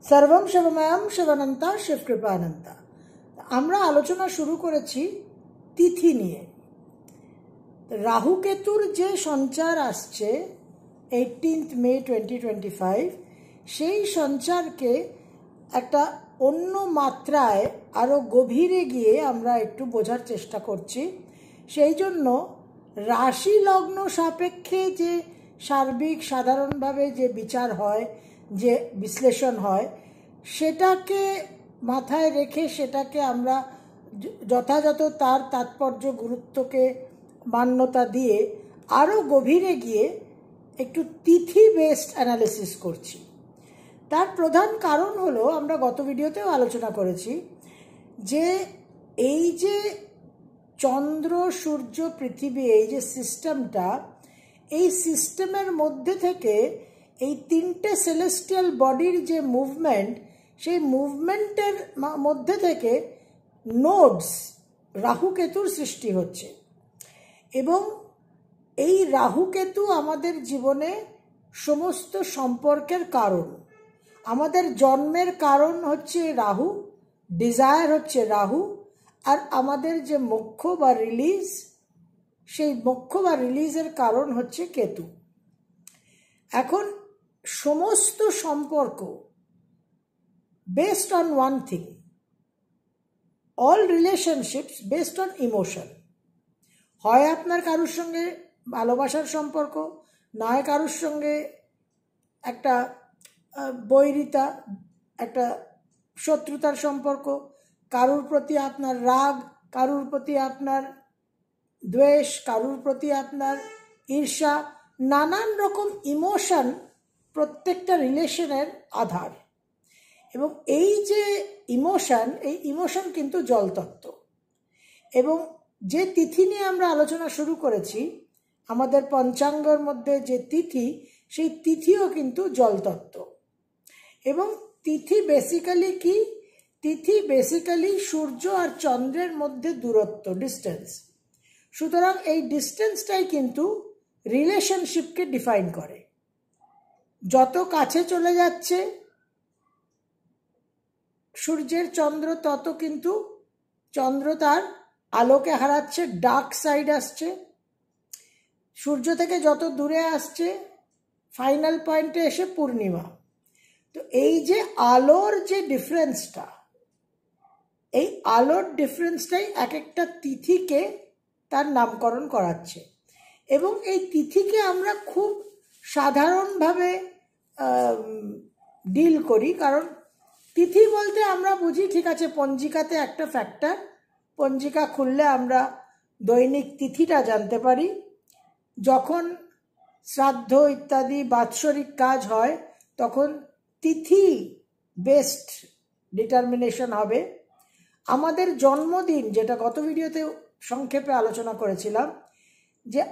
सर्वम शिवमयम शिवानंता शिवकृपानंता। আমরা আলোচনা শুরু করেছি তিথি নিয়ে। রাহু কেতুর যে সঞ্চার আসছে 18 মে 2025, সেই সঞ্চারকে একটা অন্য মাত্রায় আরও গভীরে গিয়ে আমরা একটু বোঝার চেষ্টা করছি। সেই জন্য রাশি লগ্ন সাপেক্ষে যে সার্বিক সাধারণভাবে যে বিচার হয়, যে বিশ্লেষণ হয়, সেটাকে মাথায় রেখে সেটাকে আমরা যথাযথ তার তাৎপর্য গুরুত্বকে মান্যতা দিয়ে আরও গভীরে গিয়ে একটু তিথি বেসড অ্যানালিসিস করছি। তার প্রধান কারণ হলো, আমরা গত ভিডিওতেও আলোচনা করেছি, যে এই যে চন্দ্র সূর্য পৃথিবী এই যে সিস্টেমটা, এই সিস্টেমের মধ্যে থেকে এই তিনটে সেলেস্টিয়াল বডির যে মুভমেন্ট, সেই মুভমেন্টের মধ্যে থেকে নোডস রাহু কেতুর সৃষ্টি হচ্ছে। এবং এই রাহু কেতু আমাদের জীবনে সমস্ত সম্পর্কের কারণ। আমাদের জন্মের কারণ হচ্ছে রাহু, ডিজায়ার হচ্ছে রাহু, আর আমাদের যে মোক্ষ বা রিলিজ, সেই মোক্ষ বা রিলিজের কারণ হচ্ছে কেতু। এখন সমস্ত সম্পর্ক based on one thing, all relationships based on emotion। হয় আপনার কারোর সঙ্গে ভালোবাসার সম্পর্ক, নয় কারোর সঙ্গে একটা বৈরিতা, একটা শত্রুতার সম্পর্ক, কারোর প্রতি আপনার রাগ, কারোর প্রতি আপনার দ্বেষ, কারোর প্রতি আপনার ঈর্ষা, নানান রকম ইমোশন প্রত্যেকটা রিলেশনের আধার। এবং এই যে ইমোশন, এই ইমোশন কিন্তু জলতত্ত্ব। এবং যে তিথি নিয়ে আমরা আলোচনা শুরু করেছি, আমাদের পঞ্চাঙ্গের মধ্যে যে তিথি, সেই তিথিও কিন্তু জলতত্ত্ব। এবং তিথি বেসিক্যালি কি? তিথি বেসিক্যালি সূর্য আর চন্দ্রের মধ্যে দূরত্ব, ডিস্টেন্স। সুতরাং এই ডিস্টেন্সটাই কিন্তু রিলেশনশিপকে ডিফাইন করে। যত কাছে চলে যাচ্ছে সূর্যের চন্দ্র, তত কিন্তু চন্দ্র তার আলোকে হারাচ্ছে, ডার্ক সাইড আসছে। সূর্য থেকে যত দূরে আসছে, ফাইনাল পয়েন্টে এসে পূর্ণিমা। তো এই যে আলোর যে ডিফারেন্সটা, এই আলোর ডিফারেন্সটাই এক একটা তিথিকে তার নামকরণ করাচ্ছে। এবং এই তিথিকে আমরা খুব সাধারণভাবে ডিল করি, কারণ তিথি বলতে আমরা বুঝি, ঠিক আছে, পঞ্জিকাতে একটা ফ্যাক্টর, পঞ্জিকা খুললে আমরা দৈনিক তিথিটা জানতে পারি। যখন শ্রাদ্ধ ইত্যাদি বাৎসরিক কাজ হয়, তখন তিথি বেসড ডিটারমিনেশন হবে। আমাদের জন্মদিন, যেটা গত ভিডিওতে সংক্ষেপে আলোচনা করেছিলাম, যে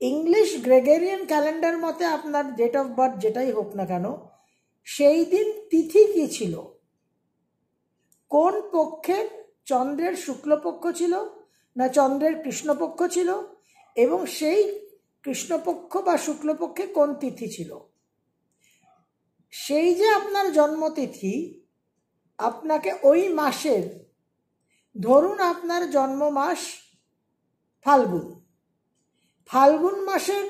ইংলিশ গ্রেগরিয়ান ক্যালেন্ডার মতে আপনার ডেট অফ বার্থ যেটাই হোক না কেন, সেই দিন তিথি কি ছিল, কোন পক্ষের, চন্দ্রের শুক্লপক্ষ ছিল না চন্দ্রের কৃষ্ণপক্ষ ছিল, এবং সেই কৃষ্ণপক্ষ বা শুক্লপক্ষে কোন তিথি ছিল, সেই যে আপনার জন্মতিথি, আপনাকে ওই মাসের, ধরুন আপনার জন্ম মাস ফাল্গুন, ফাল্গুন মাসের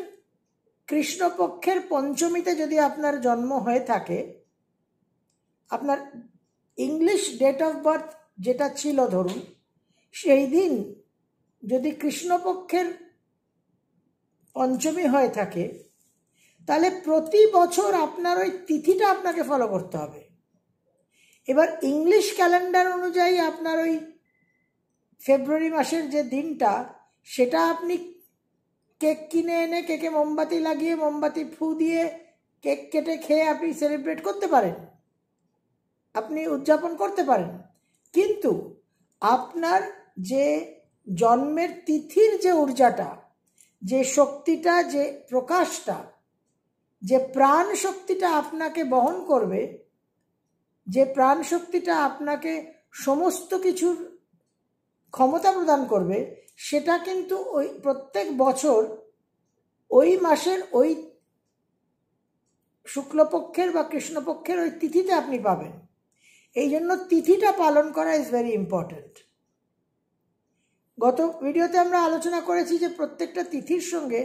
কৃষ্ণপক্ষের পঞ্চমীতে যদি আপনার জন্ম হয়ে থাকে, আপনার ইংলিশ ডেট অফ বার্থ যেটা ছিল ধরুন, সেই দিন যদি কৃষ্ণপক্ষের পঞ্চমী হয়ে থাকে, তাহলে প্রতি বছর আপনার ওই তিথিটা আপনাকে ফলো করতে হবে। এবার ইংলিশ ক্যালেন্ডার অনুযায়ী আপনার ওই ফেব্রুয়ারি মাসের যে দিনটা, সেটা আপনি কেক কিনে এনে কেকে মোমবাতি লাগিয়ে, মোমবাতি ফু দিয়ে, কেক কেটে খেয়ে আপনি সেলিব্রেট করতে পারেন, আপনি উদযাপন করতে পারেন। কিন্তু আপনার যে জন্মের তিথির যে ঊর্জাটা, যে শক্তিটা, যে প্রকাশটা, যে প্রাণ শক্তিটা আপনাকে বহন করবে, যে প্রাণ শক্তিটা আপনাকে সমস্ত কিছুর ক্ষমতা প্রদান করবে, সেটা কিন্তু ওই প্রত্যেক বছর ওই মাসের ওই শুক্লপক্ষের বা কৃষ্ণপক্ষের ওই তিথিতে আপনি পাবেন। এই জন্য তিথিটা পালন করা ইজ ভেরি ইম্পর্ট্যান্ট। গত ভিডিওতে আমরা আলোচনা করেছি যে প্রত্যেকটা তিথির সঙ্গে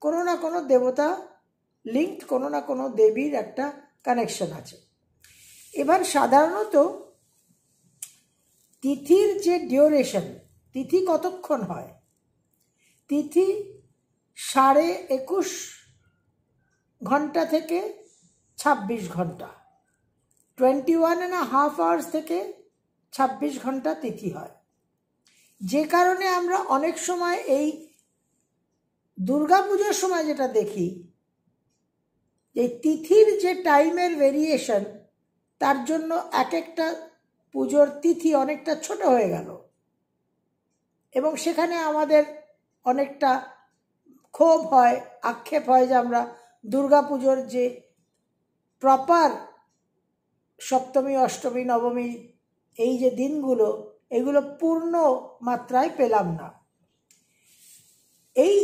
কোনো না কোনো দেবতা লিঙ্কড, কোনো না কোনো দেবীর একটা কানেকশন আছে। এবার সাধারণত তিথির যে ডিউরেশন, তিথি কতক্ষণ হয়, তিথি 21.5 ঘন্টা থেকে 26 ঘন্টা, 21.5 আওয়ার্স থেকে 26 ঘন্টা তিথি হয়। যে কারণে আমরা অনেক সময় এই দুর্গাপুজোর সময় যেটা দেখি, এই তিথির যে টাইমের ভেরিয়েশন, তার জন্য এক একটা পুজোর তিথি অনেকটা ছোট হয়ে গেল এবং সেখানে আমাদের অনেকটা ক্ষোভ হয়, আক্ষেপ হয় যে আমরা দুর্গাপুজোর যে প্রপার সপ্তমী, অষ্টমী, নবমী এই যে দিনগুলো, এগুলো পূর্ণ মাত্রায় পেলাম না। এই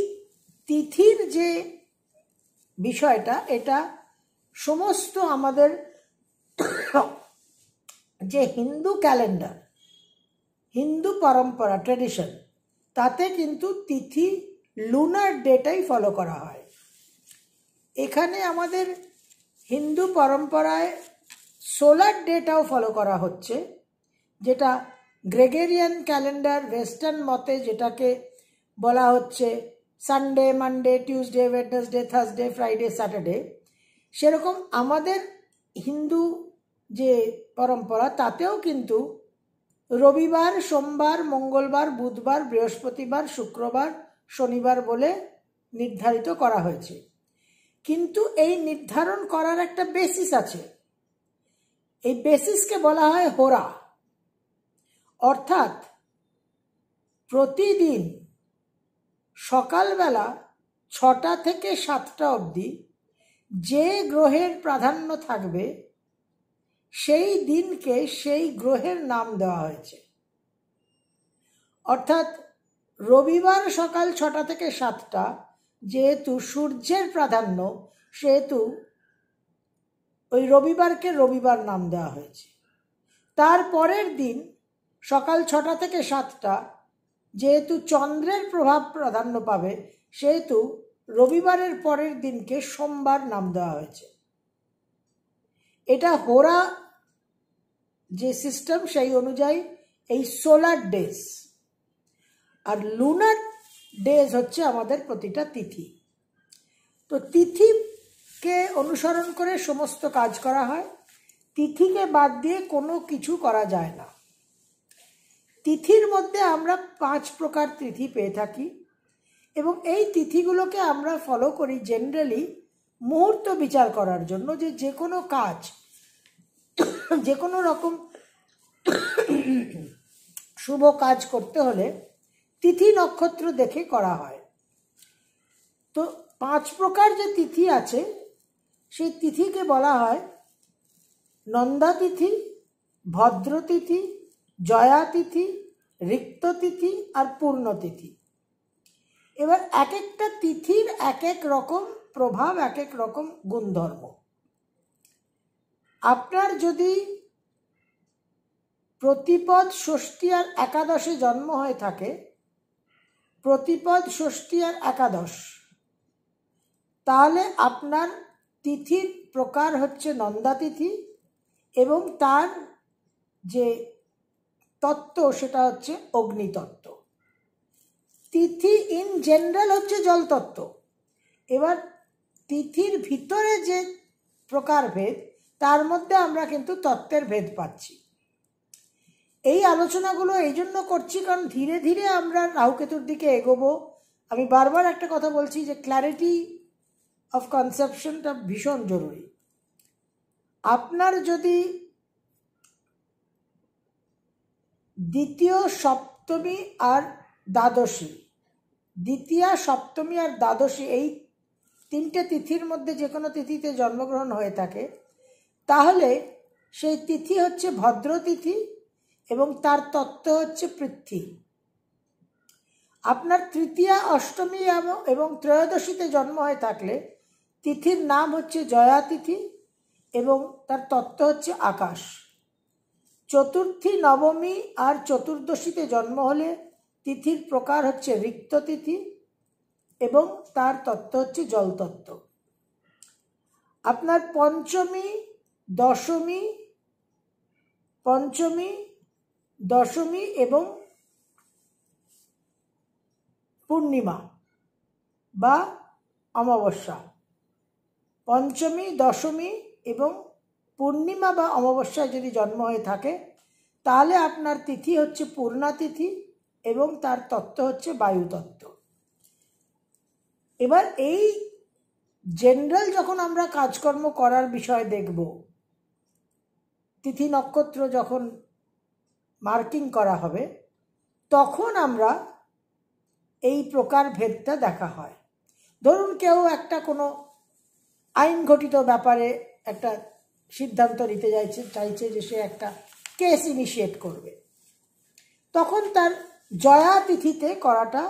তিথির যে বিষয়টা, এটা সমস্ত আমাদের যে হিন্দু ক্যালেন্ডার, হিন্দু পরম্পরা, ট্র্যাডিশন, তাতে কিন্তু তিথি লুনার ডেটাই ফলো করা হয়। এখানে আমাদের হিন্দু পরম্পরায় সোলার ডেটাও ফলো করা হচ্ছে, যেটা গ্রেগেরিয়ান ক্যালেন্ডার ওয়েস্টার্ন মতে যেটাকে বলা হচ্ছে Sunday, Monday, Tuesday, Wednesday, Thursday, Friday, Saturday. সেরকম আমাদের হিন্দু যে পরম্পরা, তাতেও কিন্তু রবিবার, সোমবার, মঙ্গলবার, বুধবার, বৃহস্পতিবার, শুক্রবার, শনিবার বলে নির্ধারিত করা হয়েছে। কিন্তু এই নির্ধারণ করার একটা বেসিস আছে। এই বেসিসকে বলা হয় হোরা। অর্থাৎ প্রতিদিন সকালবেলা 6টা থেকে 7টা অবধি যে গ্রহের প্রাধান্য থাকবে, সেই দিনকে সেই গ্রহের নাম দেওয়া হয়েছে। অর্থাৎ রবিবার সকাল 6টা থেকে 7টা যেহেতু সূর্যের প্রাধান্য, সেহেতু ওই রবিবারকে রবিবার নাম দেওয়া হয়েছে। তার পরের দিন সকাল 6টা থেকে 7টা যেহেতু চন্দ্রের প্রভাব প্রাধান্য পাবে, সেহেতু রবিবারের পরের দিনকে সোমবার নাম দেওয়া হয়েছে। এটা হোরা যে সিস্টেম, সেই অনুযায়ী এই সোলার ডেজ। আর লুনার ডেজ হচ্ছে আমাদের প্রতিটা তিথি। তো তিথিকে অনুসরণ করে সমস্ত কাজ করা হয়। তিথিকে বাদ দিয়ে কোনো কিছু করা যায় না। তিথির মধ্যে আমরা 5 প্রকার তিথি পেয়ে থাকি এবং এই তিথিগুলোকে আমরা ফলো করি জেনারেলি মুহূর্ত বিচার করার জন্য, যে কোনো কাজ, যে কোনো রকম শুভ কাজ করতে হলে তিথি নক্ষত্র দেখে করা হয়। তো 5 প্রকার যে তিথি আছে, সেই তিথিকে বলা হয় নন্দা তিথি, ভদ্র তিথি, জয়া তিথি, রিক্ত তিথি আর পূর্ণ তিথি। এবার এক একটা তিথির এক এক রকম প্রভাব, এক এক রকম গুণধর্ম। আপনার যদি প্রতিপদ, ষষ্ঠী আর একাদশে জন্ম হয়ে থাকে, প্রতিপদ, ষষ্ঠী আর একাদশ, তাহলে আপনার তিথির প্রকার হচ্ছে নন্দা তিথি এবং তার যে তত্ত্ব সেটা হচ্ছে অগ্নিতত্ত্ব। তিথি ইন জেনারেল হচ্ছে জলতত্ত্ব। এবার তিথির ভিতরে যে প্রকারভেদ, তার মধ্যে আমরা কিন্তু তত্ত্বের ভেদ পাচ্ছি। এই আলোচনাগুলো এই জন্য করছি কারণ ধীরে ধীরে আমরা রাহুকেতুর দিকে এগোবো। আমি বারবার একটা কথা বলছি যে ক্ল্যারিটি অফ কনসেপশনটা ভীষণ জরুরি। আপনার যদি দ্বিতীয়া, সপ্তমী আর দ্বাদশী, দ্বিতীয়া, সপ্তমী আর দ্বাদশী এই 3টে তিথির মধ্যে যে কোনো তিথিতে জন্মগ্রহণ হয়ে থাকে, তাহলে সেই তিথি হচ্ছে ভদ্র তিথি এবং তার তত্ত্ব হচ্ছে পৃথ্বী। আপনার তৃতীয়া, অষ্টমী এবং ত্রয়োদশীতে জন্ম হয়ে থাকলে তিথির নাম হচ্ছে জয়া তিথি এবং তার তত্ত্ব হচ্ছে আকাশ। চতুর্থী, নবমী আর চতুর্দশীতে জন্ম হলে তিথির প্রকার হচ্ছে রিক্ত তিথি এবং তার তত্ত্ব হচ্ছে জলতত্ত্ব। আপনার পঞ্চমী, দশমী এবং পূর্ণিমা বা অমাবস্যা, পঞ্চমী, দশমী এবং পূর্ণিমা বা অমাবস্যায় যদি জন্ম হয়ে থাকে তাহলে আপনার তিথি হচ্ছে পূর্ণা তিথি এবং তার তত্ত্ব হচ্ছে বায়ুতত্ত্ব। এবার এই জেনারেল যখন আমরা কাজকর্ম করার বিষয় দেখব, তিথি নক্ষত্র যখন মার্কিং করা হবে তখন আমরা এই প্রকার ভেদটা দেখা হয়। ধরুন কেউ একটা কোনো আইন ঘটিত ব্যাপারে একটা সিদ্ধান্ত নিতে চাইছে যে সে একটা কেস ইনিশিয়েট করবে, তখন তার জয়া তিথিতে করাটা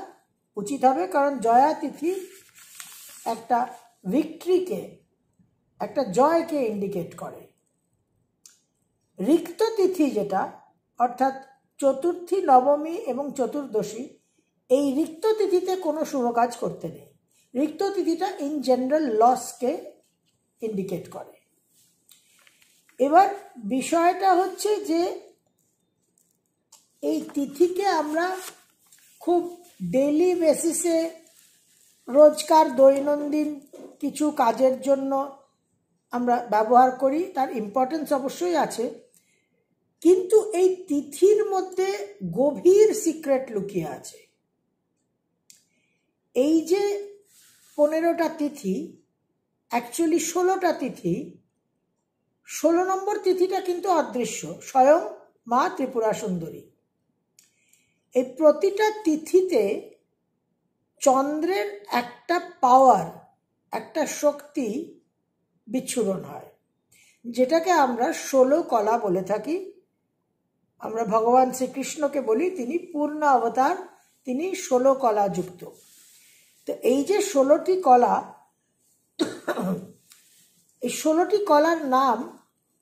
উচিত হবে, কারণ জয়া তিথি একটা ভিক্টরিকে, একটা জয়কে ইন্ডিকেট করে। রিক্ত তিথি যেটা, অর্থাৎ চতুর্থী, নবমী এবং চতুর্দশী, এই রিক্ত তিথিতে কোনো শুভ কাজ করতে নেই। রিক্ত তিথিটা ইন জেনারেল লসকে ইন্ডিকেট করে। এবার বিষয়টা হচ্ছে যে এই তিথিকে আমরা খুব ডেইলি বেসিসে রোজকার দৈনন্দিন কিছু কাজের জন্য আমরা ব্যবহার করি, তার ইম্পর্টেন্স অবশ্যই আছে, কিন্তু এই তিথির মধ্যে গভীর সিক্রেট লুকিয়ে আছে। এই যে 15টা তিথি, অ্যাকচুয়ালি 16টা তিথি, 16 নম্বর তিথিটা কিন্তু অদৃশ্য, স্বয়ং মা ত্রিপুরা সুন্দরী। এই প্রতিটা তিথিতে চন্দ্রের একটা পাওয়ার, একটা শক্তি বিচ্ছুরণ হয়, যেটাকে আমরা 16 কলা বলে থাকি। আমরা ভগবান শ্রীকৃষ্ণকে বলি তিনি পূর্ণ অবতার, তিনি 16 কলা যুক্ত। তো এই যে 16টি কলা, এই 16টি কলার নাম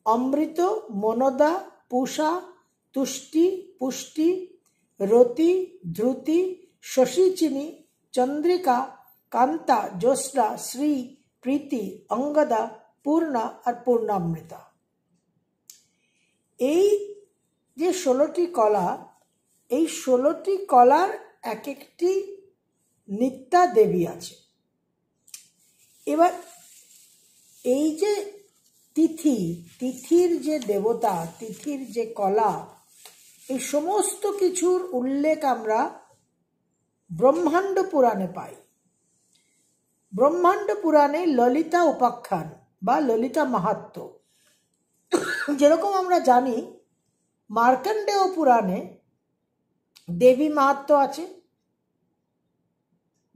অমৃত, মনদা, পূষা, তুষ্টি, পুষ্টি, রতি, ধ্রুতি, শশীচিনী, চন্দ্রিকা, কান্তা, জ্যোৎস্না, শ্রী, প্রীতি, অঙ্গদা, পূর্ণা আর পূর্ণামৃতা। এই যে 16টি কলা, এই 16টি কলার এক একটি নিত্যা দেবী আছে। এবার এই যে তিথির যে দেবতা, তিথির যে কলা, এই সমস্ত কিছুর উল্লেখ আমরা ব্রহ্মাণ্ড পুরাণে পাই। ব্রহ্মাণ্ড পুরাণে ললিতা উপাখ্যান বা ললিতা মাহাত্ম্য, যেরকম আমরা জানি মার্কণ্ডেয় পুরাণে দেবী মাহাত্ম্য আছে,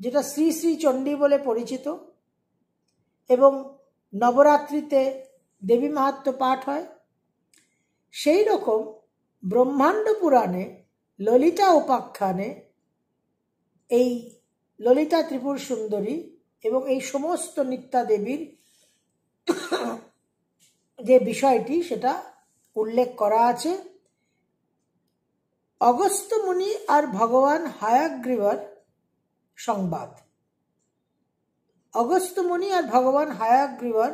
যেটা শ্রী শ্রী চণ্ডী বলে পরিচিত, এবং নবরাত্রিতে দেবী মাহাত্ম্য পাঠ হয়। সেই রকম ব্রহ্মাণ্ড পুরাণে ললিতা উপাখ্যানে এই ললিতা ত্রিপুর সুন্দরী এবং এই সমস্ত নিত্যা দেবীর যে বিষয়টি সেটা উল্লেখ করা আছে। অগস্ত্য মুনি আর ভগবান হায়াগ্রীবর সংবাদ, অগস্ত্য মুনি আর ভগবান হায়াগ্রীবর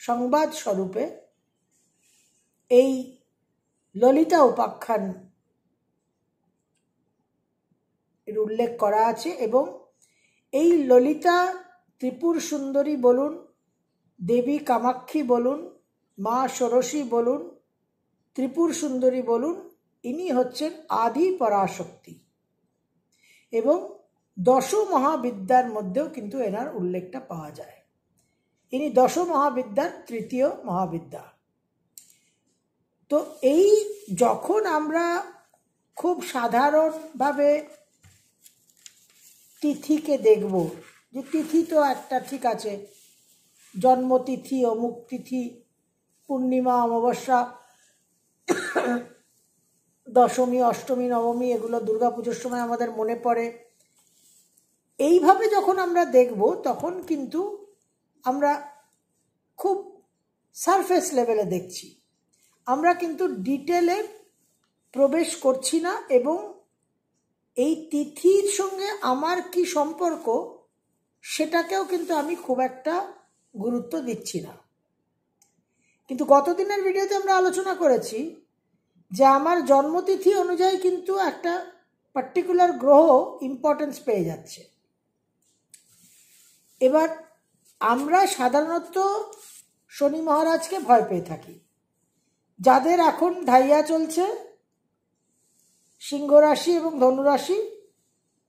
সংবাদ স্বরূপে এই ললিতা উপাখ্যান এর উল্লেখ করা আছে। এবং এই ললিতা ত্রিপুর সুন্দরী বলুন, দেবী কামাক্ষী বলুন, মা ষোড়শী বলুন, ত্রিপুর সুন্দরী বলুন, ইনি হচ্ছেন আদি পরাশক্তি এবং 10 মহাবিদ্যার মধ্যেও কিন্তু এনার উল্লেখটা পাওয়া যায়। ইনি 10 মহাবিদ্যার তৃতীয় মহাবিদ্যা। তো এই যখন আমরা খুব সাধারণভাবে তিথিকে দেখব, যে তিথি তো একটা ঠিক আছে, জন্মতিথি, অমুক তিথি, পূর্ণিমা, অমাবস্যা, দশমী, অষ্টমী, নবমী, এগুলো দুর্গাপুজোর সময় আমাদের মনে পড়ে। এইভাবে যখন আমরা দেখব তখন কিন্তু আমরা খুব সারফেস লেভেলে দেখছি, আমরা কিন্তু ডিটেলে প্রবেশ করছি না, এবং এই তিথির সঙ্গে আমার কি সম্পর্ক সেটাকেও কিন্তু আমি খুব একটা গুরুত্ব দিচ্ছি না। কিন্তু গতদিনের ভিডিওতে আমরা আলোচনা করেছি যে আমার জন্মতিথি অনুযায়ী কিন্তু একটা পার্টিকুলার গ্রহ ইম্পর্টেন্স পেয়ে যাচ্ছে। এবার আমরা সাধারণত শনি মহারাজকে ভয় পেয়ে থাকি। যাদের এখন ঢাইয়া চলছে সিংহ রাশি এবং ধনু রাশি,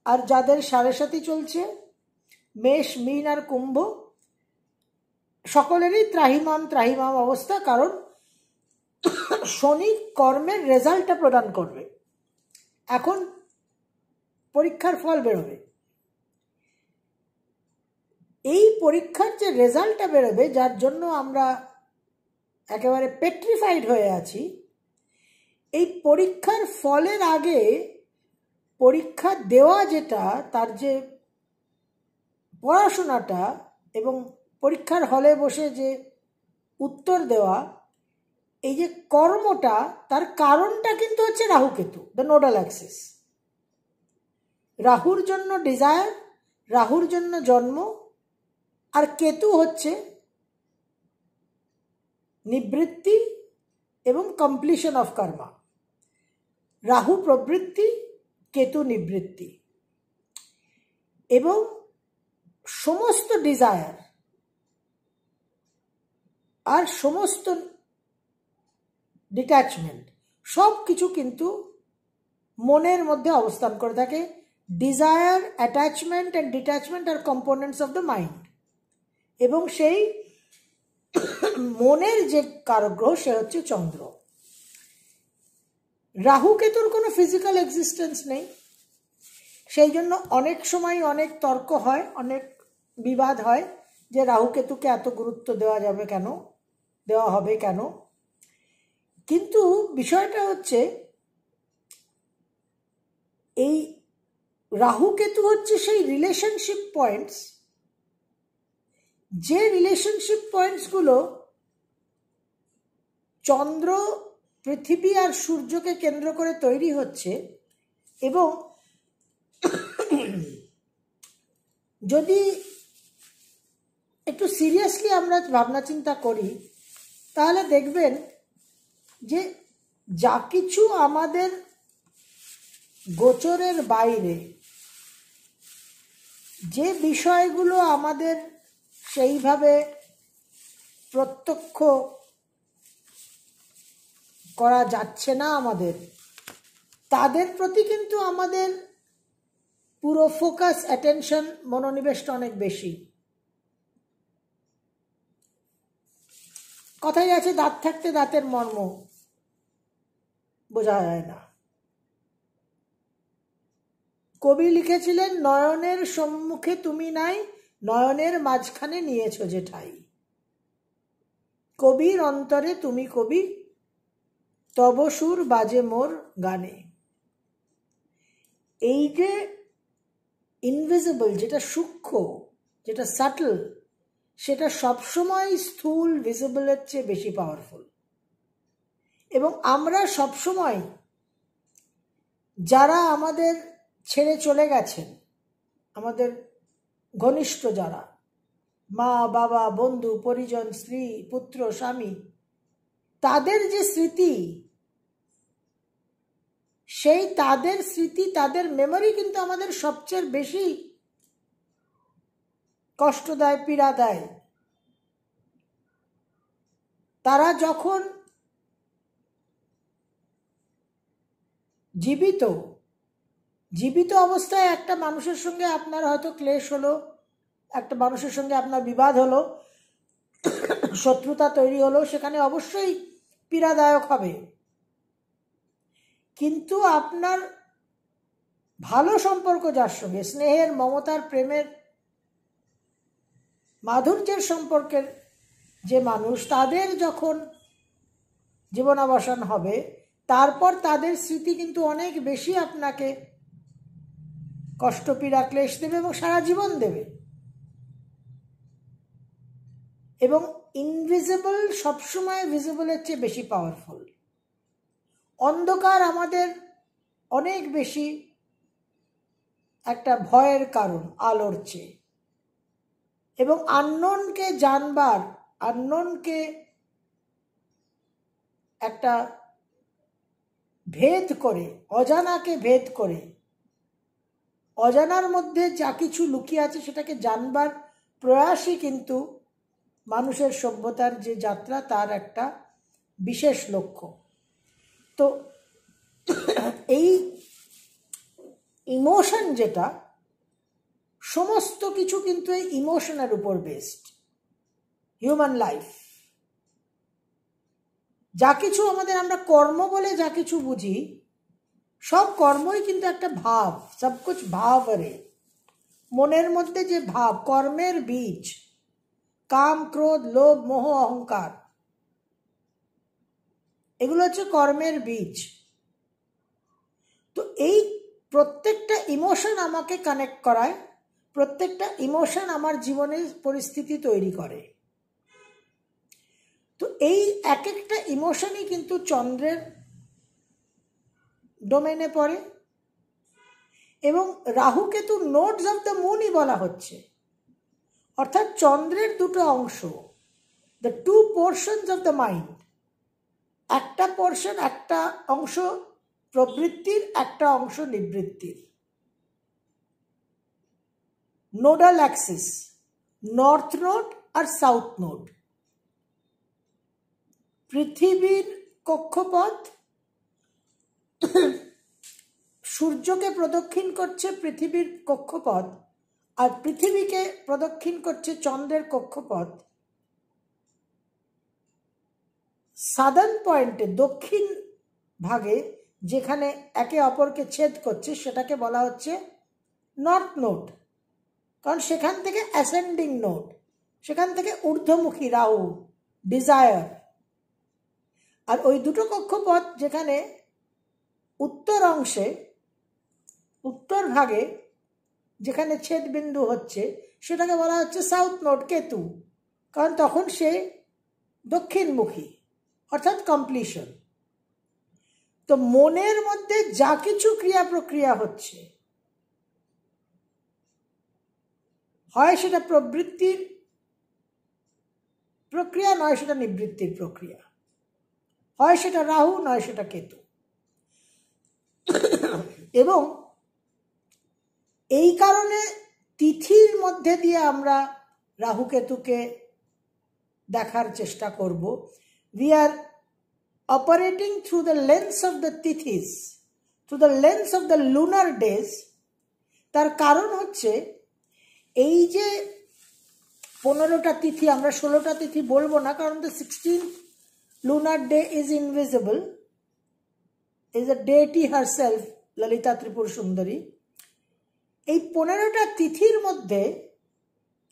আর যাদের সাড়ে সাথী চলছে মেষ, মীন আর কুম্ভ, সকলেরই ত্রাহিমাম ত্রাহিমাম অবস্থা। কারণ শনি কর্মের রেজাল্টটা প্রদান করবে। এখন পরীক্ষার ফল বেরোবে, এই পরীক্ষার যে রেজাল্টটা বেরোবে, যার জন্য আমরা একেবারে পেট্রিফাইড হয়ে আছি, এই পরীক্ষার ফলের আগে পরীক্ষা দেওয়া যেটা, তার যে পড়াশোনাটা এবং পরীক্ষার হলে বসে যে উত্তর দেওয়া, এই যে কর্মটা, তার কারণটা কিন্তু হচ্ছে রাহুকেতু, দ্য নোডাল অ্যাক্সিস। রাহুর জন্য ডিজায়ার, রাহুর জন্য জন্ম, আর কেতু হচ্ছে নিবৃত্তি এবং কমপ্লিশন অফ কর্মা। রাহু প্রবৃত্তি, কেতু নিবৃত্তি, এবং সমস্ত ডিজায়ার আর সমস্ত ডিট্যাচমেন্ট সব কিছু কিন্তু মনের মধ্যে অবস্থান করে থাকে। ডিজায়ার, অ্যাটাচমেন্ট অ্যান্ড ডিট্যাচমেন্ট আর কম্পোনেন্টস অফ দ্য মাইন্ড। এবং সেই মনের যে কারগ্রহ সে হচ্ছে চন্দ্র। রাহু কেতুর কোনো ফিজিক্যাল এক্সিস্টেন্স নেই, সেই জন্য অনেক সময় অনেক তর্ক হয়, অনেক বিবাদ হয় যে রাহু কেতুকে এত গুরুত্ব দেওয়া যাবে কেন, দেওয়া হবে কেন। কিন্তু বিষয়টা হচ্ছে, এই রাহু কেতু হচ্ছে সেই রিলেশনশিপ পয়েন্টস, যে রিলেশনশিপ পয়েন্টসগুলো চন্দ্র, পৃথিবী আর সূর্যকে কেন্দ্র করে তৈরি হচ্ছে। এবং যদি একটু সিরিয়াসলি আমরা ভাবনা চিন্তা করি, তাহলে দেখবেন যে যা কিছু আমাদের গোচরের বাইরে, যে বিষয়গুলো আমাদের সেইভাবে প্রত্যক্ষ করা যাচ্ছে না আমাদের, তাদের প্রতি কিন্তু আমাদের পুরো ফোকাস, অ্যাটেনশন, মনোনিবেশটা অনেক বেশি। কথাই আছে, দাঁত থাকতে দাঁতের মর্ম বোঝা যায় না। কবি লিখেছিলেন, নয়নের সম্মুখে তুমি নাই, নয়নের মাঝখানে নিয়েছ যে ঠাই। কবির অন্তরে তুমি কবি, তব সুর বাজে মোর গানে। এই যে ইনভিজিবল, যেটা সূক্ষ্ম, যেটা সাটল, সেটা সবসময় স্থূল ভিজিবলের চেয়ে বেশি পাওয়ারফুল। এবং আমরা সবসময় যারা আমাদের ছেড়ে চলে গেছেন, আমাদের ঘনিষ্ঠ যারা, মা, বাবা, বন্ধু, পরিজন, স্ত্রী, পুত্র, স্বামী, তাদের যে স্মৃতি, সেই তাদের স্মৃতি, তাদের মেমোরি কিন্তু আমাদের সবচেয়ে বেশি কষ্ট দেয়, পীড়া দেয়। তারা যখন জীবিত অবস্থায় একটা মানুষের সঙ্গে আপনার হয়তো ক্লেশ হলো, একটা মানুষের সঙ্গে আপনার বিবাদ হলো, শত্রুতা তৈরি হলো, সেখানে অবশ্যই পীড়াদায়ক হবে। কিন্তু আপনার ভালো সম্পর্ক যার সঙ্গে, স্নেহের, মমতার, প্রেমের, মাধুর্যের সম্পর্কের যে মানুষ, তাদের যখন জীবনাবসান হবে, তারপর তাদের স্মৃতি কিন্তু অনেক বেশি আপনাকে কষ্ট, পীড়া, ক্লেশ দেবে এবং সারা জীবন দেবে। এবং ইনভিজিবল সবসময় ভিজিবলের চেয়ে বেশি পাওয়ারফুল। অন্ধকার আমাদের অনেক বেশি একটা ভয়ের কারণ আলোর চেয়ে, এবং আননোনকে জানবার, আননোনকে একটা ভেদ করে, অজানাকে ভেদ করে, অজানার মধ্যে যা কিছু লুকিয়ে আছে সেটাকে জানবার প্রয়াসই কিন্তু মানুষের সভ্যতার যে যাত্রা তার একটা বিশেষ লক্ষ্য। তো এই ইমোশন যেটা, সমস্ত কিছু কিন্তু এই ইমোশনের উপর বেসড। হিউম্যান লাইফ, যা কিছু আমাদের আমরা কর্ম বলে যা কিছু বুঝি, সব কর্মই কিন্তু একটা ভাব, সবকুছ ভাব রে। মনের মধ্যে যে ভাব, কর্মের বীজ, কাম, ক্রোধ, লোভ, মোহ, অহংকার, এগুলো হচ্ছে কর্মের বীজ। তো এই প্রত্যেকটা ইমোশন আমাকে কানেক্ট করায়, প্রত্যেকটা ইমোশন আমার জীবনের পরিস্থিতি তৈরি করে। তো এই এক একটা ইমোশনই কিন্তু চন্দ্রের ডোমেনে পড়ে, এবং Rahu Ketu nodes of the মুনই বলা হচ্ছে। অর্থাৎ চন্দ্রের দুটো অংশ, the two portions of the mind. একটা পোর্শন, একটা অংশ প্রবৃত্তির, একটা অংশ নিবৃত্তির। নোডাল অ্যাক্সিস, নর্থ নোড আর সাউথ নোড। পৃথিবীর কক্ষপথ সূর্যকে প্রদক্ষিণ করছে পৃথিবীর কক্ষপথ, আর পৃথিবীকে প্রদক্ষিণ করছে চন্দ্রের কক্ষপথ। সাদার্ন পয়েন্টে, দক্ষিণ ভাগে যেখানে একে অপরকে ছেদ করছে, সেটাকে বলা হচ্ছে নর্থ নোড, কারণ সেখান থেকে অ্যাসেন্ডিং নোড, সেখান থেকে ঊর্ধ্বমুখী রাহু, ডিজায়ার। আর ওই দুটো কক্ষপথ যেখানে উত্তর অংশে, উত্তর ভাগে যেখানে ছেদ বিন্দু হচ্ছে, সেটাকে বলা হচ্ছে সাউথ নোড, কেতু, কারণ তখন সে দক্ষিণমুখী, অর্থাৎ কমপ্লিশন। তো মনের মধ্যে যা কিছু ক্রিয়া প্রক্রিয়া হচ্ছে, হয় সেটা প্রবৃত্তির প্রক্রিয়া, নয় সেটা নিবৃত্তির প্রক্রিয়া, হয় সেটা রাহু, নয় সেটা কেতু। এবং এই কারণে তিথির মধ্যে দিয়ে আমরা রাহু কেতুকে দেখার চেষ্টা করব। We are operating through the lens of the তিথিস, through the lens of the lunar days. তার কারণ হচ্ছে এই যে 15টা তিথি, আমরা 16টা তিথি বলবো না, কারণ the 16th lunar day is invisible, is a deity herself, Lalita Tripura Sundari. এই 15টা তিথির মধ্যে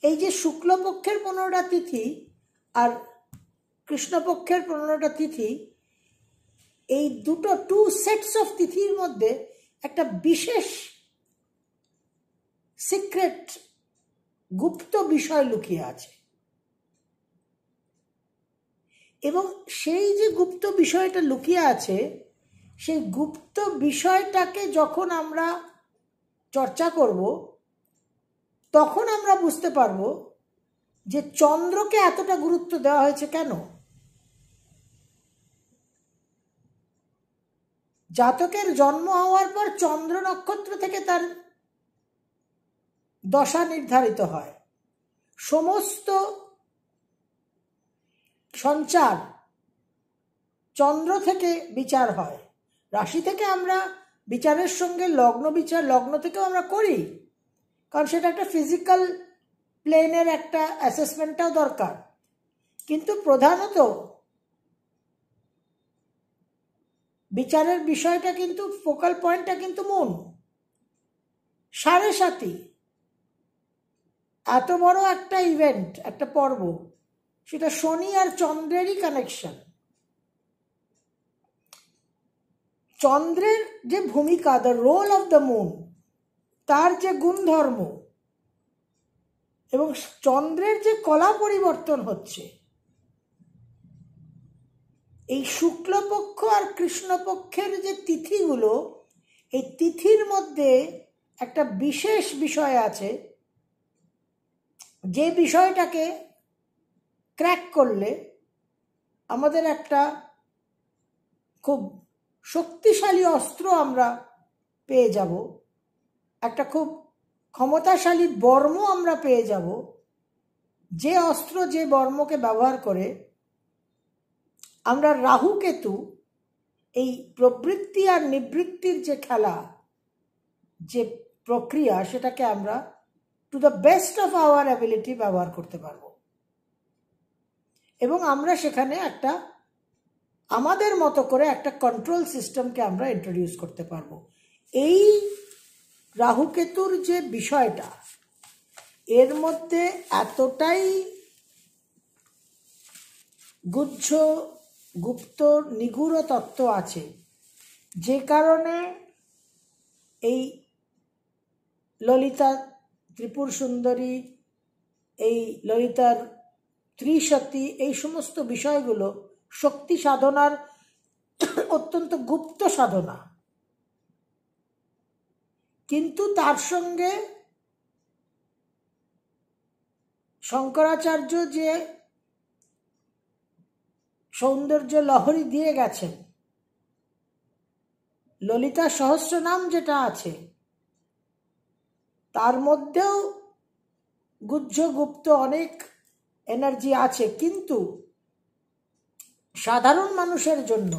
এই যে শুক্লপক্ষের 15টা তিথি আর কৃষ্ণপক্ষের 15টা তিথি, এই দুটো টু সেটস অফ তিথির মধ্যে একটা বিশেষ সিক্রেট, গুপ্ত বিষয় লুকিয়ে আছে। এবং সেই যে গুপ্ত বিষয়টা লুকিয়ে আছে, সেই গুপ্ত বিষয়টাকে যখন আমরা চর্চা করব, তখন আমরা বুঝতে পারব যে চন্দ্রকে এতটা গুরুত্ব দেওয়া হয়েছে কেন। জাতকের জন্ম হওয়ার পর চন্দ্র নক্ষত্র থেকে তার দশা নির্ধারিত হয়, সমস্ত সঞ্চার চন্দ্র থেকে বিচার হয়। রাশি থেকে আমরা বিচারের সঙ্গে লগ্ন বিচার, লগ্ন থেকেও আমরা করি, কারণ সেটা একটা ফিজিক্যাল প্লেনের একটা অ্যাসেসমেন্টটাও দরকার। কিন্তু প্রধানত বিচারের বিষয়টা কিন্তু, ফোকাল পয়েন্টটা কিন্তু মুন। 7.5 এত বড় একটা ইভেন্ট, একটা পর্ব, সেটা শনি আর চন্দ্রেরই কানেকশন। চন্দ্রের যে ভূমিকা, the role of the moon, তার যে গুণধর্ম, এবং চন্দ্রের যে কলা পরিবর্তন হচ্ছে, এই শুক্লপক্ষ আর কৃষ্ণপক্ষের যে তিথিগুলো, এই তিথির মধ্যে একটা বিশেষ বিষয় আছে, যে বিষয়টাকে ক্র্যাক করলে আমাদের একটা খুব শক্তিশালী অস্ত্র আমরা পেয়ে যাব, একটা খুব ক্ষমতাশালী বর্ম আমরা পেয়ে যাব, যে অস্ত্র যে বর্মকে ব্যবহার করে আমরা রাহু কেতু এই প্রবৃত্তি আর নিবৃত্তির যে খেলা, যে প্রক্রিয়া, সেটাকে আমরা to the best of our ability ব্যবহার করতে পারব এবং আমরা সেখানে একটা আমাদের মতো করে একটা কন্ট্রোল সিস্টেমকে আমরা ইন্ট্রোডিউস করতে পারবো। এই রাহুকেতুর যে বিষয়টা, এর মধ্যে এতটাই গুহ্য গুপ্ত নিগূঢ় তত্ত্ব আছে, যে কারণে এই ললিতা ত্রিপুর সুন্দরী, এই ললিতার ত্রিশতী, এই সমস্ত বিষয়গুলো শক্তি সাধনার অত্যন্ত গুপ্ত সাধনা, কিন্তু তার সঙ্গে শঙ্করাচার্য যে সৌন্দর্য লহরী দিয়ে গেছেন, ললিতা সহস্রনাম যেটা আছে তার মধ্যেও গুহ্য গুপ্ত অনেক এনার্জি আছে, কিন্তু সাধারণ মানুষের জন্য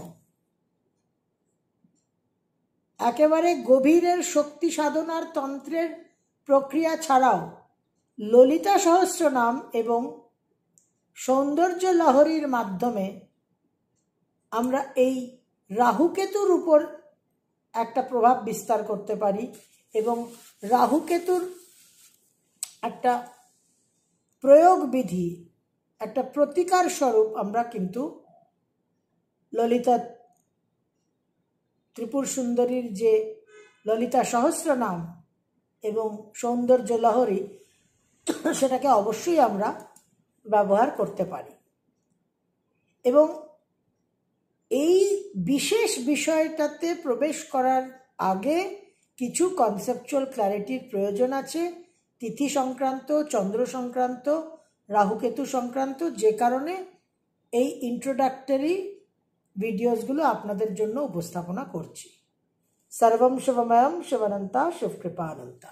একেবারে গভীরের শক্তি সাধনার তন্ত্রের প্রক্রিয়া ছাড়াও ললিতা সহস্রনাম এবং সৌন্দর্য লহরীর মাধ্যমে আমরা এই রাহুকেতুর উপর একটা প্রভাব বিস্তার করতে পারি এবং রাহুকেতুর একটা প্রয়োগ বিধি, একটা প্রতিকার স্বরূপ আমরা কিন্তু ললিতা ত্রিপুর সুন্দরীর যে ললিতা সহস্রনাম এবং সৌন্দর্য লহরী, সেটাকে অবশ্যই আমরা ব্যবহার করতে পারি। এবং এই বিশেষ বিষয়টাতে প্রবেশ করার আগে কিছু কনসেপচুয়াল ক্ল্যারিটির প্রয়োজন আছে, তিথি সংক্রান্ত, চন্দ্র সংক্রান্ত, রাহুকেতু সংক্রান্ত, যে কারণে এই ইন্ট্রোডাক্টরি ভিডিওসগুলো আপনাদের জন্য উপস্থাপনা করছি। সর্বম শিবময়ম শিবানন্তা শিবকৃপানন্তা।